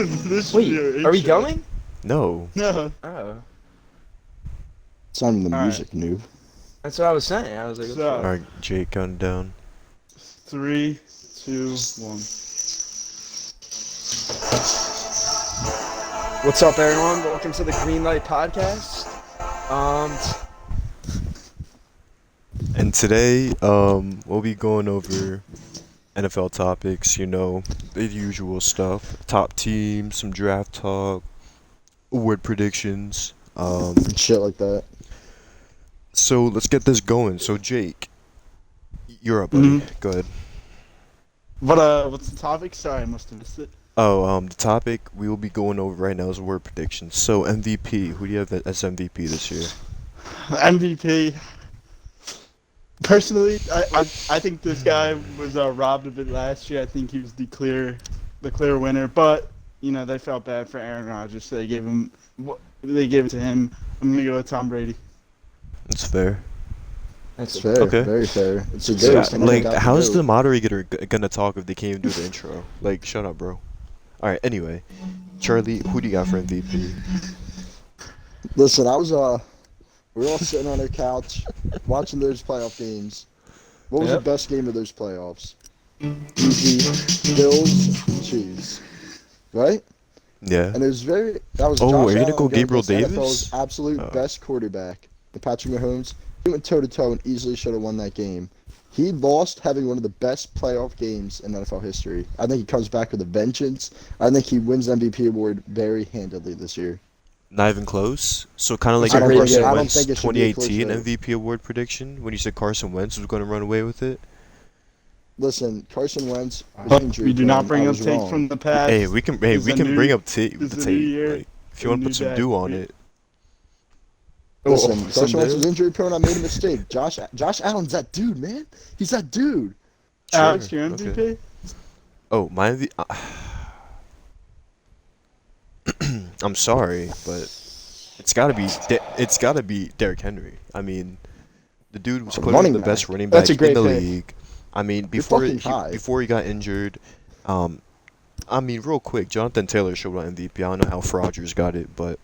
This should be our Wait, are we intro. going? No. No. Oh, It's not even the All right. music, noob. that's what I was saying. I was like, So- Alright, Jake, counting down. 3, 2, 1. what's up, everyone? Welcome to the Green Light Podcast. And today, we'll be going over NFL topics, you know, the usual stuff. Top teams, some draft talk, award predictions. And shit like that. So let's get this going. So Jake, you're up, buddy. Mhm. Go ahead. What's the topic? Sorry, I must have missed it. Oh, the topic we will be going over right now is award predictions. So MVP, who do you have as MVP this year? MVP. Personally, I think this guy was robbed of it last year. I think he was the clear winner. But you know they felt bad for Aaron Rodgers, so they gave it to him. I'm gonna go with Tom Brady. That's fair. That's It's fair. Okay. Very fair. It's a So, ghost. and I like, got the how's the goat. moderator gonna talk if they can't even do the intro? Like, shut up, bro. Alright, anyway. Charlie, who do you got for MVP? Listen, we were all sitting on our couch watching those playoff games. What was Yep. the best game of those playoffs? Easy. Bills, Chiefs. Right? Yeah. And it was that was Oh, Josh are you gonna Allen go going Gabriel against the Davis? NFL's absolute Oh. best quarterback, the Patrick Mahomes. He went toe-to-toe and easily should have won that game. He lost having one of the best playoff games in NFL history. I think he comes back with a vengeance. I think he wins the MVP award very handily this year. Not even close? So kind of like I your don't think Carson it- I don't Wentz think it should be a close 2018 vote. MVP award prediction when you said Carson Wentz was going to run away with it? Listen, Carson Wentz was But injury we do not prone. bring I up was takes wrong. from the past. Hey, we can It's a new- bring up it's the a new tape. year, Like, if you want a to put new some day. dew on it. Listen, some Carson Wentz dude. was injury prone. I made a mistake. Josh Allen's that dude, man. He's that dude. Alex, Sure, your okay. MVP? Oh, my MVP. I'm sorry, but it's gotta be Derrick Henry. I mean, the dude was clearly Running the back. best running back That's a in great the pick. league. I mean, You're fucking high. before he got injured, I mean, real quick, Jonathan Taylor showed on MVP. I don't know how Rodgers got it, but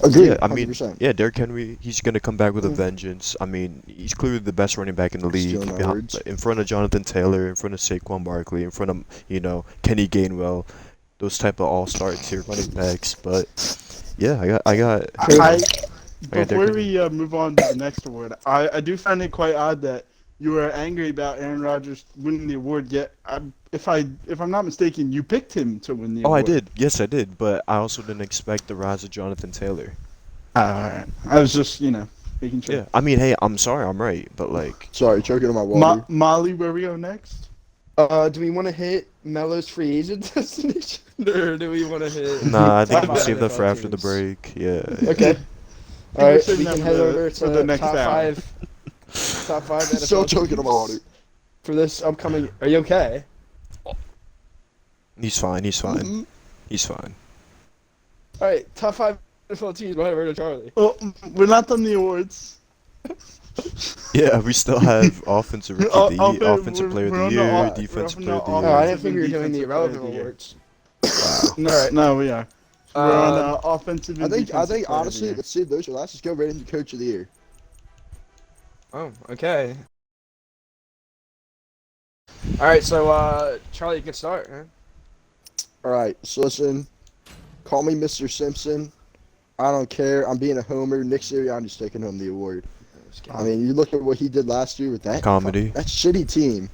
Agreed. yeah, I mean, 100%. yeah, Derrick Henry, he's gonna come back with a vengeance. I mean, he's clearly the best running back in the league, Stealing my words. in front of Jonathan Taylor, in front of Saquon Barkley, in front of Kenny Gainwell, those type of all-star tier running backs. But yeah, I got Before Derrick we move on to the next award, I do find it quite odd that you were angry about Aaron Rodgers winning the award. Yet, if I'm not mistaken, you picked him to win the Oh, award. I did. Yes, I did. But I also didn't expect the rise of Jonathan Taylor. Alright. I was just making sure. Yeah, I mean, hey, I'm sorry, I'm right, but like, Sorry, choking on my water. Molly, where we go next? Do we want to hit Melo's free agent destination, or do we want to hit? nah, I think top we'll five save that for NFL after the teams? break. Yeah. Okay. we're All right, saving we that can for head the- over for to the next top hour. top five NFL So choking on my teams water. for this upcoming. Are you okay? He's fine. He's fine. Mhm. He's fine. All right, top five NFL teams. We'll head over to Charlie. Well, we're not done the awards. Yeah, we still have offensive rookie of the Oh, year, but offensive we're player of on the the year, off- defensive we're player on of the the Oh, year. I offensive didn't think we were doing the defensive player of irrelevant the year. awards. Wow. All right. No, we are. We're on Um, offensive. I And think defensive player of the honestly, year. let's see if those are last. Let's go right into Coach of the Year. Oh, okay. All right, so Charlie, you can start. Huh? All right, so listen, call me Mr. Simpson. I don't care. I'm being a homer. Nick Sirianni's taking home the award. I mean, you look at what he did last year with that Comedy. that shitty team,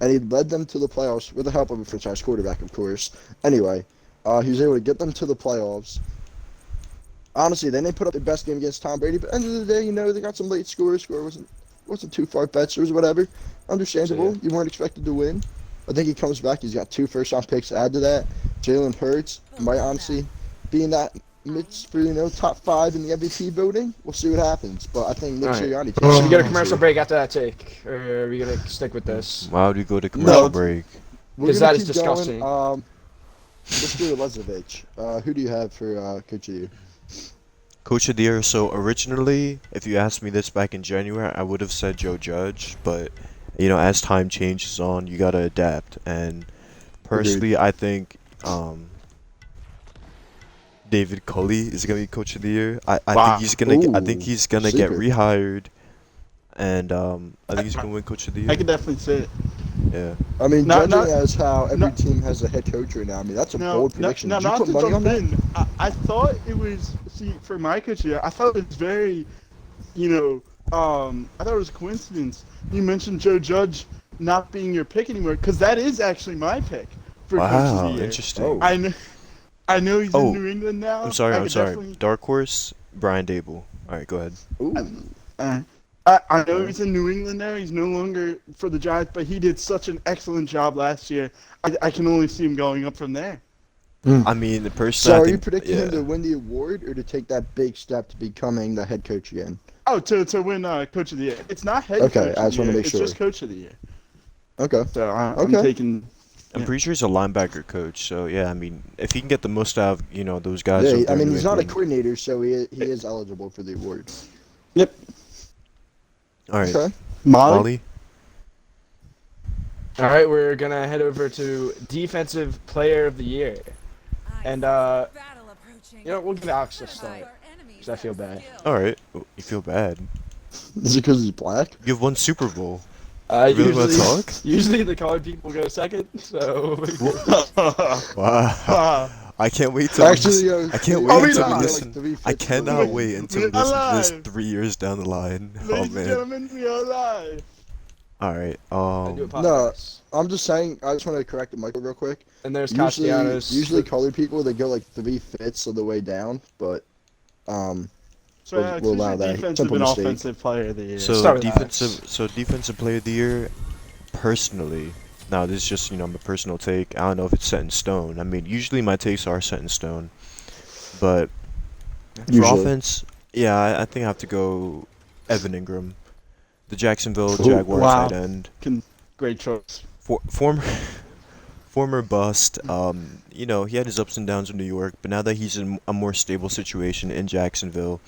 and he led them to the playoffs with the help of a franchise quarterback, of course. Anyway, he was able to get them to the playoffs. Honestly, they didn't put up their best game against Tom Brady, but at the end of the day, they got some late scores. Score wasn't too far fetched or whatever. Understandable. Yeah. You weren't expected to win. I think he comes back. He's got 2 first-round picks to add to that. Jalen Hurts might honestly be in that midst for top 5 in the MVP voting. We'll see what happens. But I think Nick All right. Sirianni. Should we get a Oh, commercial sure. break after that take, or are we gonna stick with this? Why would we go to commercial No. break? We're 'Cause gonna that is keep disgusting. Going. Let's do Elizabeth. Who do you have for Coach of the Year? Coach of the year. So originally, if you asked me this back in January, I would have said Joe Judge, but as time changes on, you gotta adapt. And personally, I think Um, David Culley is gonna be coach of the year. I Wow. think he's gonna I think Ooh, he's gonna get sleeper. rehired, and I think he's gonna win coach of the I year. can definitely say it. Yeah. I mean, Not- judging not- as how every not- team has a head coach right now, I mean, that's a No, bold no, prediction. no, Did you not put to money on jump that? in. I thought it was, for my coach here, I thought it was very, I thought it was a coincidence. You mentioned Joe Judge not being your pick anymore, because that is actually my pick for coach of the Wow, year. interesting. Oh. I know he's Oh, in New England now. I'm sorry. I I'm could sorry. definitely- Dark horse, Brian Dable. All right, go ahead. Ooh. I know he's in New England now. He's no longer for the Giants, but he did such an excellent job last year. I can only see him going up from there. I mean, personally, So I are think, you predicting yeah. him to win the award or to take that big step to becoming the head coach again? Oh, to win coach of the year. It's not head Okay, coach I of just the wanna year. make It's sure. just coach of the year. Okay. So I'm Okay. taking. I'm Yeah. pretty sure he's a linebacker coach. So yeah, I mean, if he can get the most out of those guys. Yeah, over I there in mean, New he's not a England. coordinator, so he is eligible for the award. Yep. All right, Okay. Molly. Molly. All right, we're gonna head over to defensive player of the year, and we'll get Alex to start because I feel bad. All right, oh, you feel bad. Is it because he's black? You have one Super Bowl. You really wanna Usually, talk? usually the colored people go second, so Wow. I can't wait till Actually, I can't Oh, wait we until we live. listen. I cannot wait until we We are listen to this live. 3 years down the line. Oh Ladies and man. gentlemen, we are live. All right. I do No, apologize. I'm just saying. I just want to correct Michael real quick. And there's Usually, Castellanos. colored people they go like 3/5 of the way down, but So We'll Alex, allow who's your that. defensive Simple and mistake. offensive player of the year? Start with Defensive player of the year, personally. Now this is just my personal take. I don't know if it's set in stone. I mean, usually my takes are set in stone, but for Usually. offense, yeah, I think I have to go Evan Ingram, the Jacksonville Ooh, Jaguars wow. tight end. Great choice. Former bust. He had his ups and downs in New York, but now that he's in a more stable situation in Jacksonville,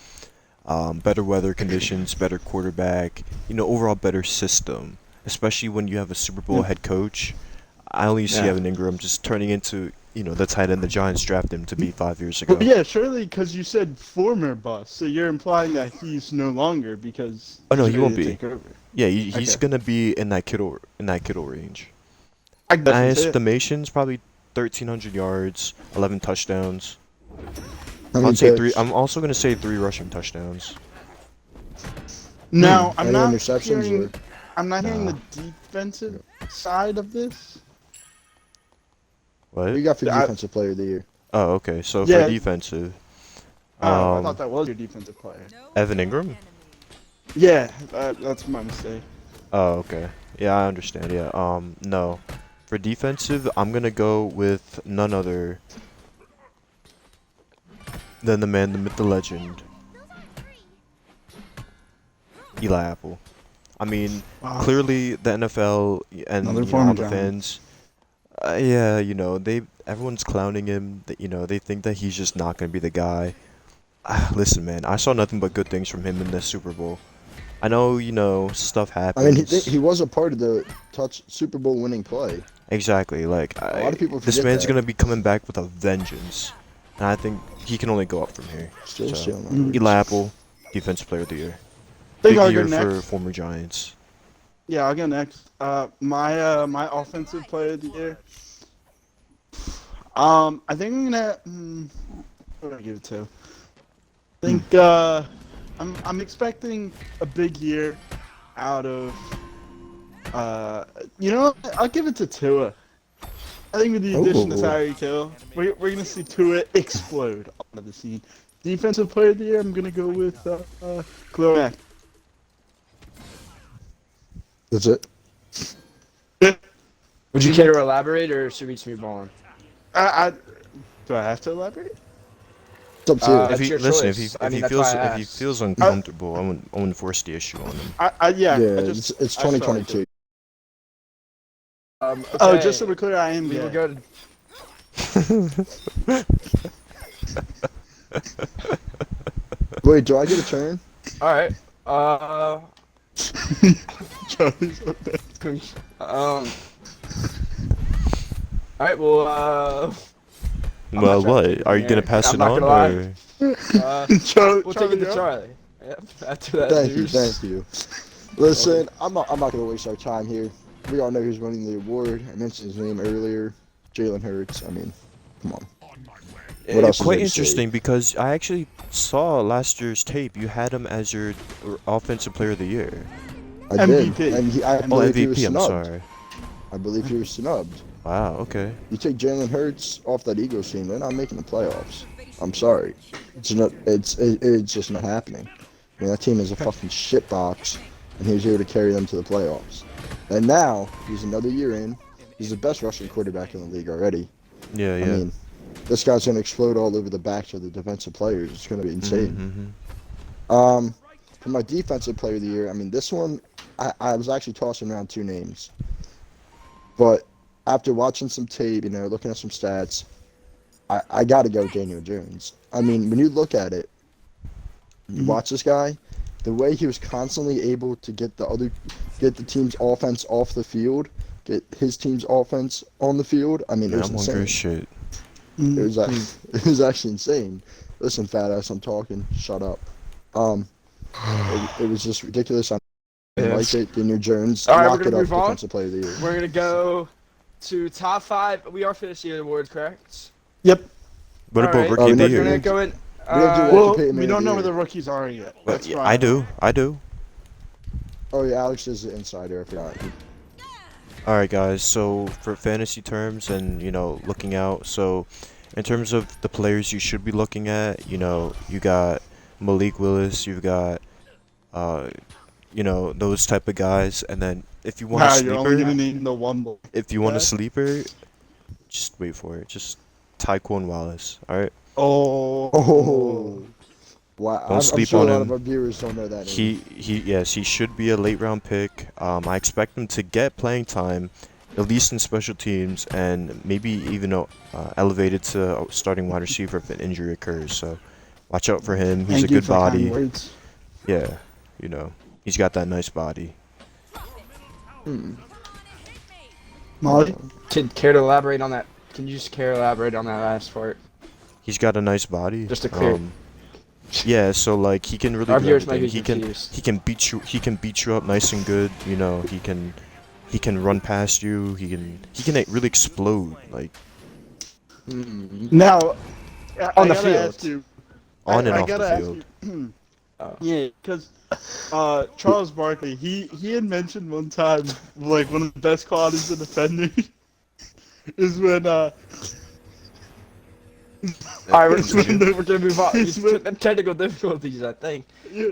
better weather conditions, better quarterback, overall better system, especially when you have a Super Bowl Yeah. head coach. I only see Yeah. Evan Ingram just turning into, the tight end the Giants drafted him to be 5 years ago. Well, yeah, surely because you said former boss, so you're implying that he's no longer because. Oh, no, he's he won't ready to be. take over. Yeah, he's Okay. gonna be in that Kittle range. I can My definitely say it. estimation's probably 1,300 yards, 11 touchdowns. How many I'd say picks? I'm also gonna say 3 rushing touchdowns. Now, I'm Any not interceptions hearing. or- I'm not hearing Nah. the defensive side of this. What? What you got for I- defensive player of the year? Oh, okay. So Yeah. for defensive, Oh, I Um, thought that was your defensive player. Evan Ingram? Yeah, that's my mistake. Oh, okay. Yeah, I understand. Yeah. No. For defensive, I'm gonna go with none other than the man, the myth, the legend, Eli Apple. I mean, Wow. clearly the NFL and Another all former the Giant. fans, yeah, everyone's clowning him. They think that he's just not gonna be the guy. Listen, man, I saw nothing but good things from him in this Super Bowl. I know, stuff I happens. mean, he was a part of the Super Bowl winning play. Exactly. Like, A lot of people this forget man's that. gonna be coming back with a vengeance, and I think he can only go up from here. Still So, stealing my words. Eli Apple, Defensive Player of the Year. Think Big I'll year go for next. former Giants. Yeah, I'll go next. My offensive player of the year. I think I'm gonna. What do I give it to? I think I'm expecting a big year out of. I'll give it to Tua. I think with the addition of Ooh. Tyreek Hill, we're gonna see Tua explode onto the scene. Defensive player of the year, I'm gonna go with Khalil Mack. That's it. Would you care to elaborate, or should we just move on? Do I have to elaborate? It's up to you. That's If he your listen, choice. if I he mean, that's feels why I if he asked. feels uncomfortable, I wouldn't force the issue on him. Yeah, I just, it's I just felt like 2022. it. Okay. Oh, just so we're clear, I am we gay. will go to Wait, do I get a turn? All right. Charlie's up there. All right. Well, I'm Well, not trying to what? take Are you the gonna air. pass I'm it not on, gonna lie. or? We'll take Charlie, it to you're up. Charlie. Yep. After that, Thank you, news. thank you. Listen, I'm not gonna waste our time here. We all know who's winning the award. I mentioned his name earlier, Jalen Hurts. I mean, come on. What else is Quite there to say? interesting because I actually saw last year's tape. You had him as your offensive player of the year. I did, MVP. and I Oh, believe he was MVP. I'm snubbed. sorry. I believe he was snubbed. Wow. Okay. You take Jalen Hurts off that Eagles team, they're not making the playoffs. I'm sorry. It's just not happening. I mean, that team is a fucking shitbox, and he was able to carry them to the playoffs. And now he's another year in. He's the best rushing quarterback in the league already. Yeah. I Yeah. mean, this guy's gonna explode all over the backs of the defensive players. It's gonna be insane. Mm-hmm. For my defensive player of the year, I mean, this one, I was actually tossing around two names, but after watching some tape, looking at some stats, I got to go with Daniel Jones. I mean, when you look at it, you watch this guy, the way he was constantly able to get the team's offense off the field, get his team's offense on the field. I mean, it Man, was I'm hungry insane. as shit. It was actually insane. Listen, fat ass, I'm talking. Shut up. It was just ridiculous. I like it. Daniel Jones, All right, we're lock gonna it up, move on. defensive player of the year. We're gonna go to top 5. We are finishing the awards, correct? Yep. What All about right, rookie of the we're year? gonna go in. We have to Well, Peyton we Man don't of the know who year. the rookies are yet. Well, That's yeah, fine. I do. I do. Oh yeah, Alex is the insider. I forgot. All right, guys. So for fantasy terms and looking out. So in terms of the players you should be looking at, you got Malik Willis. You've got those type of guys. And then if you want a Wow, you're only gonna sleeper, need the one boy. if you want a Yeah. sleeper, just wait for it. Just Tyquan Wallace. All right. Oh. Oh, wow! Don't I'm sleep sure on a lot him. of our viewers don't know that name. Yes, he should be a late round pick. I expect him to get playing time, at least in special teams, and maybe even elevated to a starting wide receiver if an injury occurs. So watch out for him. He's Thank a you good for kind body. words. Yeah, he's got that nice body. Molly? Care to elaborate on that? Can you just care to elaborate on that last part? He's got a nice body. Just to clear. Yeah, so like he can really Our do viewers might everything. be confused. He can beat you up nice and good. He can run past you. He can really explode like Now, On the gotta field. ask you, on and I off the gotta ask field. you, Oh. yeah, because Charles Barkley, he had mentioned one time, like, one of the best qualities of a defender is when, All right, It's when we're gonna move on. it's when- Technical difficulties, I think.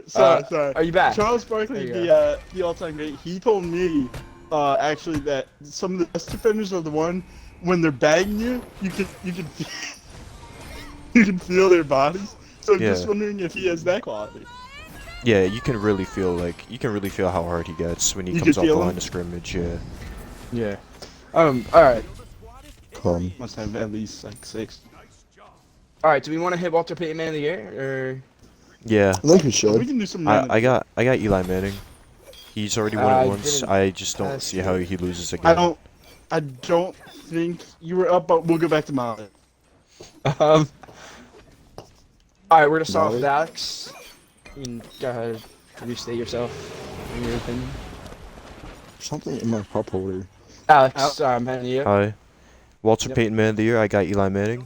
sorry. Are you back? Charles Barkley, There you the all-time great, he told me, actually, that some of the best defenders are the one, when they're bagging you, you can you can feel their bodies. So I'm just Yeah. wondering if he has that quality. Yeah, you can really feel how hard he gets when he You comes can off the feel line him? of scrimmage. Yeah. Yeah. All right. Must have at least like 6. All right. Do we want to hit Walter Payton Man of the Year, Yeah. I think we We should. can do some. I got Eli Manning. He's already won I it once. didn't I just don't ask see how he loses I again. don't think you were up, but we'll go back to Molly. or? All right. We're gonna start off Molly? with Alex. You can go ahead. Restate yourself. In your opinion. Something in my cup holder. Alex, I'm handing you. Hi. Walter Yep. Payton Man of the Year. I got Eli Manning.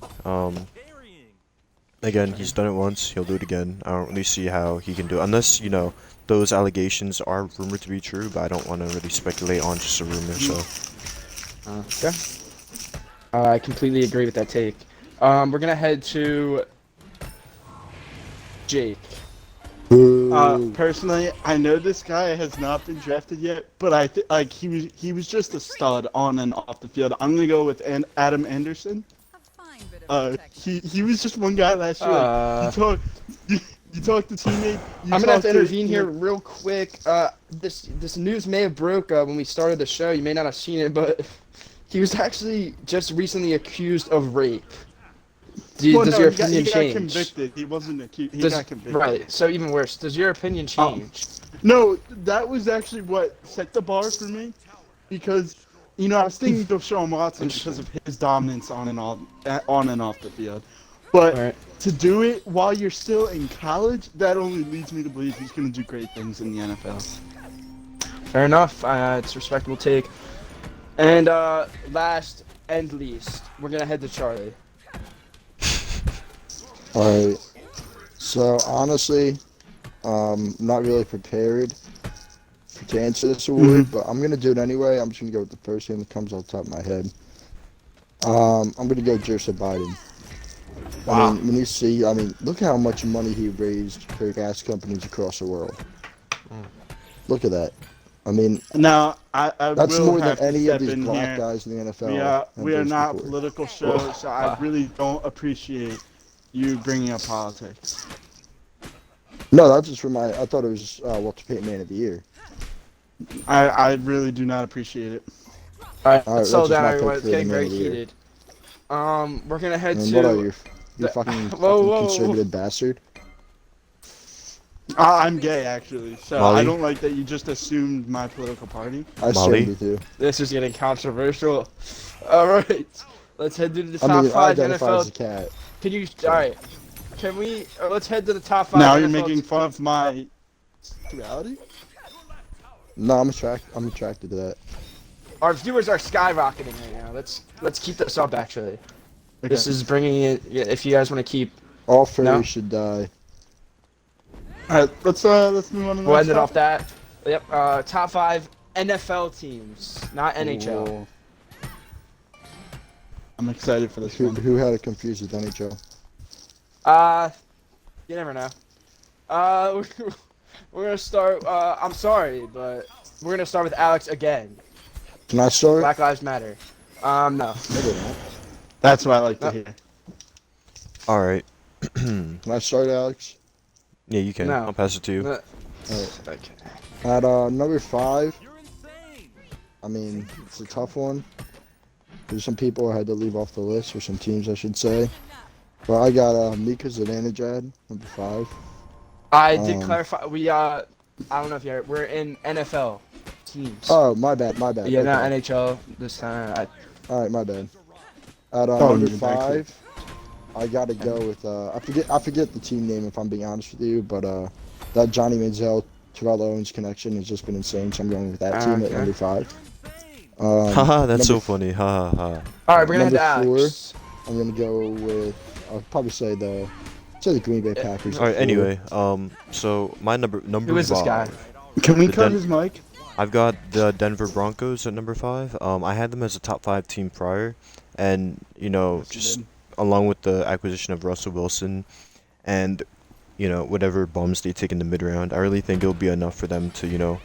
Again, he's done it once. He'll do it again. I don't really see how he can do it unless those allegations are rumored to be true. But I don't want to really speculate on just a rumor. So. Okay. I completely agree with that take. We're gonna head to Jake. Personally, I know this guy has not been drafted yet, but I like he was just a stud on and off the field. I'm gonna go with Adam Anderson. He was just one guy last year. Like, you talk to teammate. I'm gonna have to intervene here real quick. This news may have broke when we started the show. You may not have seen it, but he was actually just recently accused of rape. Does your opinion he change? got convicted. He wasn't accused. He got convicted. Right. So even worse. Does your opinion change? No, that was actually what set the bar for me, because You know, I was thinking of Sean Watson because of his dominance on and off the field. But Alright. to do it while you're still in college, that only leads me to believe he's going to do great things in the NFL. Fair enough. It's a respectable take. And last and least, we're gonna head to Charlie. Alright. So honestly, not really prepared to answer this award, but I'm gonna do it anyway. I'm just gonna go with the first name that comes off the top of my head. I'm gonna go Joseph Biden. Wow. I mean, when you see, look how much money he raised for gas companies across the world. Look at that. I mean, Now, I that's will more than have to any of step these in black here. guys in the NFL. We are have not a raised before. political show, so I really don't appreciate you bringing up politics. No, that's just for I thought it was Walter Payton Man of the Year. I really do not appreciate it. Alright, Alright, so that's just down my everyone. pick It's for getting the very Man of the Year. heated. We're gonna head And to. what are you? You the- fucking whoa. conservative bastard. I'm gay, actually, so I Molly? don't like that you just assumed my political party. I Molly? stand with you. This is getting controversial. Alright, let's head to the top I 5 identify as a NFL. cat. Can you? Alright. Can we? Let's head to the top 5 Now NFL you're making fun of my sexuality? No, I'm attracted to that. Our viewers are skyrocketing right now. Let's keep this up. Actually, this is bringing it. If you guys want to keep, All furries No? should die. Alright, let's move on to the we'll next end it off topic. that. Yep. Top 5 NFL teams, not NHL. Whoa. I'm excited for this Who, one. who had it confused with NHL? You never know. We're gonna start. I'm sorry, but we're gonna start with Alex again. Can I start? Black Lives Matter. No. No, they don't. That's what I like to hear. All right. Can I start, Alex? Yeah, you can. No. I'll pass it to you. Okay. At number 5, I mean, it's a tough one. There's some people I had to leave off the list, or some teams I should say. But I got Mika Zibanejad, number 5. I did Um, clarify. We I don't know if you're. We're in NFL teams. Oh, my bad. Yeah, not Okay. NHL this time. All right, my bad. At Oh, number you're back 5, I gotta go with I forget the team name if I'm being honest with you, but that Johnny Manziel Terrell Owens connection has just been insane, so I'm going with that team at Okay. number 5. Haha, that's so number funny. Ha ha ha. All right, we're gonna head to Number Alex. I'm gonna go with I'll probably say the Green Bay Packers. All right. at 4. Anyway, so my number Who is this guy? 5. Can we The cut Den- his mic? I've got the Denver Broncos at number 5. I had them as a top 5 team prior, and just along with the acquisition of Russell Wilson, and whatever bums they take in the mid round, I really think it'll be enough for them to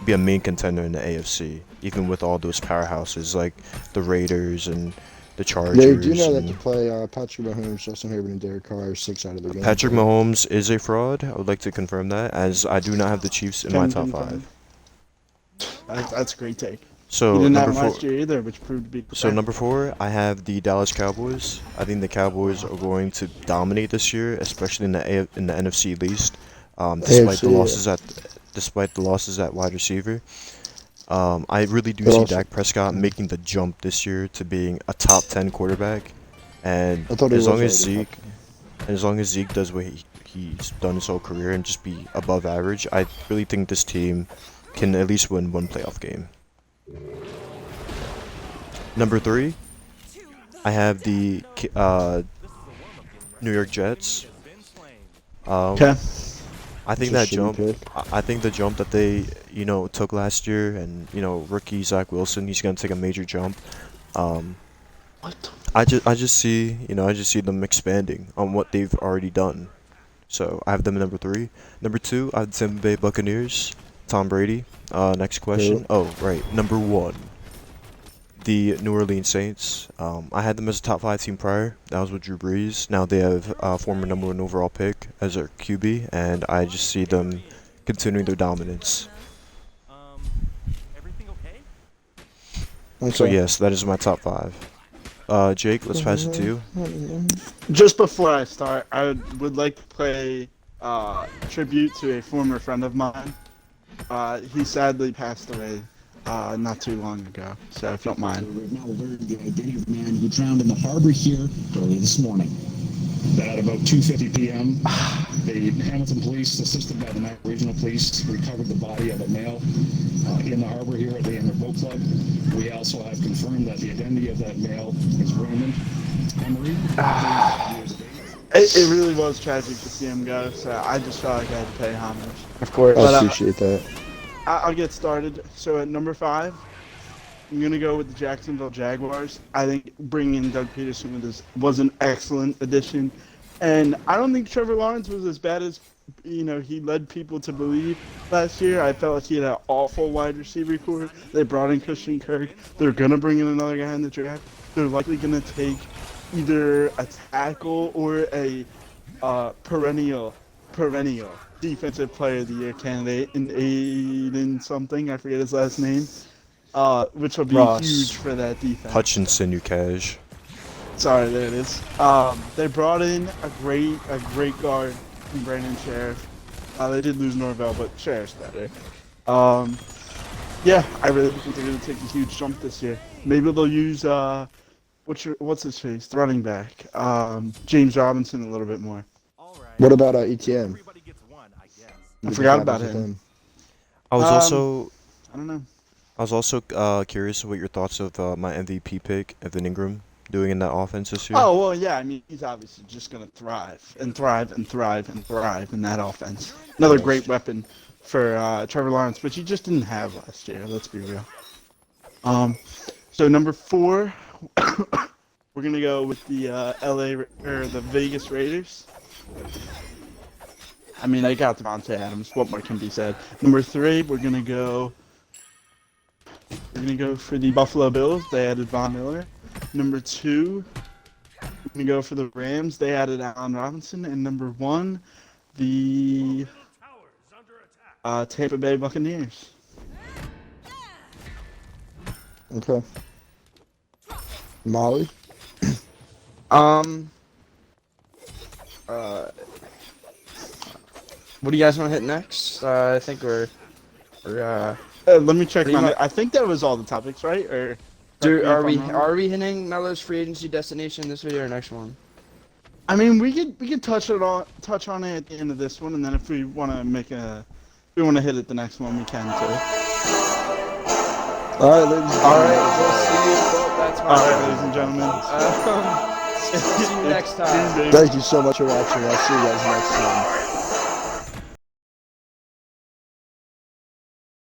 be a main contender in the AFC, even with all those powerhouses like the Raiders and the Chargers. Yeah, do you know that and to play Patrick Mahomes, Justin Herbert, and Derek Carr are 6 out of the game? Patrick Mahomes is a fraud. I would like to confirm that, as I do not have the Chiefs in my top 5. That's a great take. So You didn't number have 4. last year either, which proved to be So number 4, I have the Dallas Cowboys. I think the Cowboys are going to dominate this year, especially in the NFC East. Despite the AFC, losses at wide receiver, I really do But see also- Dak Prescott making the jump this year to being a top 10 quarterback. And I thought he as long was as already Zeke does what he's done his whole career and just be above average, I really think this team can at least win one playoff game. Number 3, I have the New York Jets. Okay. I think It's that a shitty jump. pick. I think the jump that they took last year, and rookie Zach Wilson, he's gonna take a major jump. I just see them expanding on what they've already done. So I have them at number 3. Number 2, I have the Tampa Bay Buccaneers. Tom Brady. Next question. Who? Oh, right. Number 1, the New Orleans Saints. I had them as a top 5 team prior. That was with Drew Brees. Now they have former number 1 overall pick as their QB, and I just see them continuing their dominance. Everything okay? So Okay. yes, that is my top 5. Jake, let's pass it to you. Just before I start, I would like to play tribute to a former friend of mine. He sadly passed away not too long ago. So if you don't mind. We've now learned the identity of the man who drowned in the harbor here early this morning. That at about 2:50 p.m., the Hamilton Police, assisted by the Niagara Regional Police, recovered the body of a male in the harbor here at the Inner Boat Club. We also have confirmed that the identity of that male is Raymond Emery, 35 years of age. It really was tragic to see him go, so I just felt like I had to pay homage. Of course. But, I appreciate that. I'll get started. So at number 5, I'm going to go with the Jacksonville Jaguars. I think bringing in Doug Peterson was an excellent addition. And I don't think Trevor Lawrence was as bad as, he led people to believe last year. I felt like he had an awful wide receiver core. They brought in Christian Kirk. They're going to bring in another guy in the draft. They're likely going to take either a tackle or a perennial defensive player of the year candidate in Aiden something. I forget his last name. Which will be Ross. huge for that defense. Hutchinson, you cash. Sorry, there it is. They brought in a great guard in Brandon Sheriff. They did lose Norvell, but Sheriff's better. Yeah, I really think they're going to take a huge jump this year. Maybe they'll use what's his face, the running back, James Robinson a little bit more. What about ETN? I forgot about him. I was also I don't know. I was also curious what your thoughts of my MVP pick, Evan Ingram, doing in that offense this year. Oh, well, yeah, I mean, he's obviously just going to thrive and thrive and thrive and thrive in that offense. Another great weapon for Trevor Lawrence, which he just didn't have last year, let's be real. So number 4, we're going to go with the the Vegas Raiders. I mean, I got Devontae Adams. What more can be said? Number 3, we're going to go for the Buffalo Bills. They added Von Miller. Number 2, we're going to go for the Rams. They added Allen Robinson. And number 1, the Tampa Bay Buccaneers. Okay. Molly? What do you guys want to hit next? I think we're Let me check Pretty my. much- I think that was all the topics, right? Or are we hitting Melo's free agency destination this video or next one? I mean, we could touch on it at the end of this one, and then if we want to hit it the next one, we can too. All right, ladies and All gentlemen. right, we'll see you. Well, that's my All right, ladies and gentlemen. See you next time. Thank you so much for watching. I'll see you guys next time.